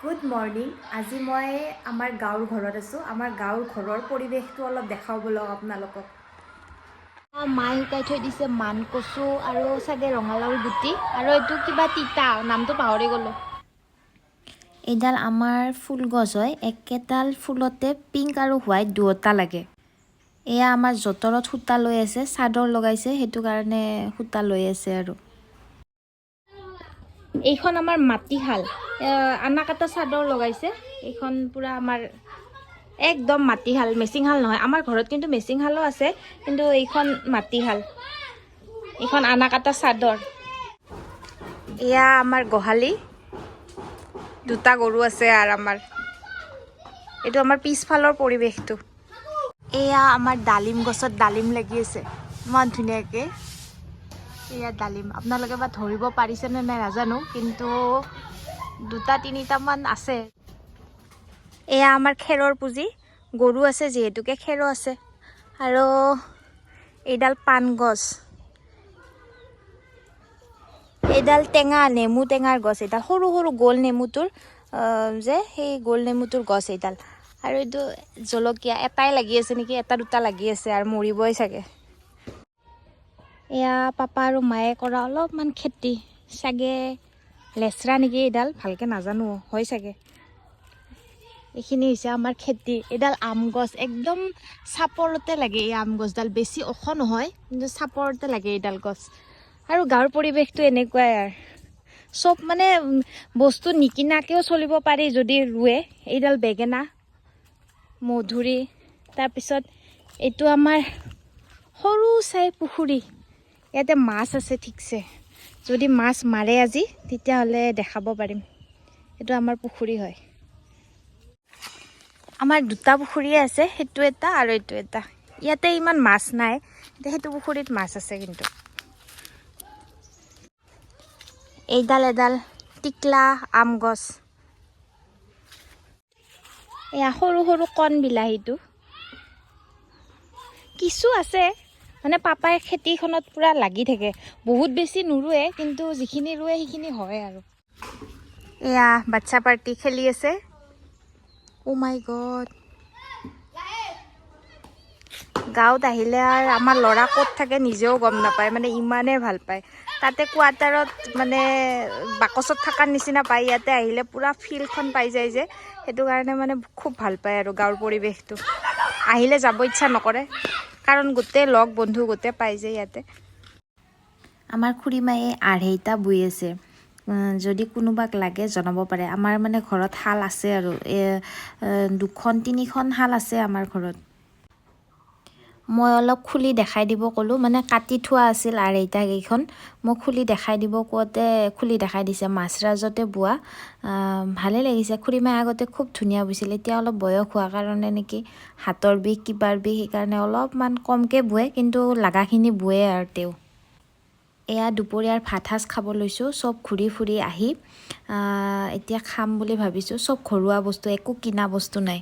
Good morning. আজি মই আমাৰ গাঁৱৰ ঘৰত আছোঁ। আমাৰ গাঁৱৰ ঘৰৰ পৰিৱেশটো অলপ দেখাব বলক আপোনালোকক। মায়ে শুকাই থৈ দিছে মান কচু আৰু চাগে ৰঙালাওৰ গুটি আৰু এইটো কিবা তিতা, নামটো পাহৰি গ'লোঁ। এইডাল আমাৰ ফুল গছ হয়। একেডাল ফুলতে পিংক আৰু হোৱাইট দুয়োটা লাগে। এয়া আমাৰ জতৰত সূতা লৈ আছে, চাদৰ লগাইছে, সেইটো কাৰণে সূতা লৈ আছে আৰু। এইখন আমাৰ মাটিশাল, আনা কাটা চাদৰ লগাইছে। এইখন পুৰা আমাৰ একদম মাটিশাল, মেচিং শাল নহয়। আমাৰ ঘৰত কিন্তু মেচিং শালো আছে, কিন্তু এইখন মাটিশাল। এইখন আনা কাটা চাদৰ। এয়া আমাৰ গোহালি, দুটা গৰু আছে আৰু আমাৰ এইটো আমাৰ পিছফালৰ পৰিৱেশটো। এয়া আমাৰ ডালিম গছত ডালিম লাগি আছে, ইমান ধুনীয়াকৈ। এয়া ডালিম, আপোনালোকে বা ধৰিব পাৰিছেনে নাই নাজানো, কিন্তু দুটা তিনিটামান আছে। এয়া আমাৰ খেৰৰ পুঁজি, গৰু আছে যিহেতুকে খেৰো আছে। আৰু এইডাল পাণ গছ, এইডাল টেঙা, নেমু টেঙাৰ গছ। এইডাল সৰু সৰু গোল নেমুটোৰ যে সেই গোল নেমুটোৰ গছ এইডাল। আৰু এইটো জলকীয়া এটাই লাগি আছে নেকি, এটা দুটা লাগি আছে আৰু মৰিবই চাগে। এয়া পাপা আৰু মায়ে কৰা অলপমান খেতি, চাগে লেচৰা নেকি এইডাল, ভালকৈ নাজানো, হয় চাগে। এইখিনি হৈছে আমাৰ খেতি। এইডাল আম গছ, একদম চাপৰতে লাগে এই আম গছডাল, বেছি ওখ নহয় কিন্তু চাপৰতে লাগে এইডাল গছ। আৰু গাঁৱৰ পৰিৱেশটো এনেকুৱাই আৰু চব মানে বস্তু নিকিনাকেও চলিব পাৰি যদি ৰুৱে। এইডাল বেঙেনা, মধুৰি, তাৰপিছত এইটো আমাৰ সৰু চাই পুখুৰী, ইয়াতে মাছ আছে ঠিকছে। যদি মাছ মাৰে আজি তেতিয়াহ'লে দেখাব পাৰিম। এইটো আমাৰ পুখুৰী হয়। আমাৰ দুটা পুখুৰীয়ে আছে, সেইটো এটা আৰু এইটো এটা। ইয়াতে ইমান মাছ নাই, সেইটো পুখুৰীত মাছ আছে কিন্তু। এইডাল এডাল টিকলা আম গছ। এয়া সৰু সৰু কণ বিলাহীটো কিছু আছে, মানে পাপাই খেতিখনত পুৰা লাগি থাকে। বহুত বেছি নুৰুৱে, কিন্তু যিখিনি ৰুৱে সেইখিনি হয় আৰু। এয়া বাচ্চা পাৰ্টি খেলি আছে। অ' মাই গড, গাঁৱত আহিলে আৰু আমাৰ ল'ৰা ক'ত থাকে নিজেও গম নাপায়, মানে ইমানেই ভাল পায়। তাতে কোৱাৰ্টাৰত মানে বাকচত থকাৰ নিচিনা পায়, ইয়াতে আহিলে পুৰা ফিল্ডখন পাই যায় যে, সেইটো কাৰণে মানে খুব ভাল পায় আৰু গাঁৱৰ পৰিৱেশটো। আহিলে যাব ইচ্ছা নকৰে, কাৰণ গোটেই লগ বন্ধু গোটেই পাই যায় ইয়াতে। আমাৰ খুৰীমায়ে আঢ়ৈটা বৈ আছে, যদি কোনোবাক লাগে জনাব পাৰে। আমাৰ মানে ঘৰত শাল আছে আৰু দুখন তিনিখন শাল আছে আমাৰ ঘৰত। মই অলপ খুলি দেখাই দিব ক'লোঁ, মানে কাটি থোৱা আছিল আঢ়ৈটা কেইখন, মই খুলি দেখাই দিব কওঁতে খুলি দেখাই দিছে। মাছৰাজতে বোৱা, ভালেই লাগিছে। খুৰীমাই আগতে খুব ধুনীয়া বৈছিল, এতিয়া অলপ বয়স হোৱাৰ কাৰণে নেকি, হাতৰ বিষ কিবাৰ বিষ, সেইকাৰণে অলপমান কমকৈ বোৱে, কিন্তু লাগাখিনি বোৱে আৰু তেওঁ। এয়া দুপৰীয়াৰ ভাত সাজ খাব লৈছোঁ, চব ঘূৰি ফুৰি আহি এতিয়া খাম বুলি ভাবিছোঁ। চব ঘৰুৱা বস্তু, একো কিনা বস্তু নাই।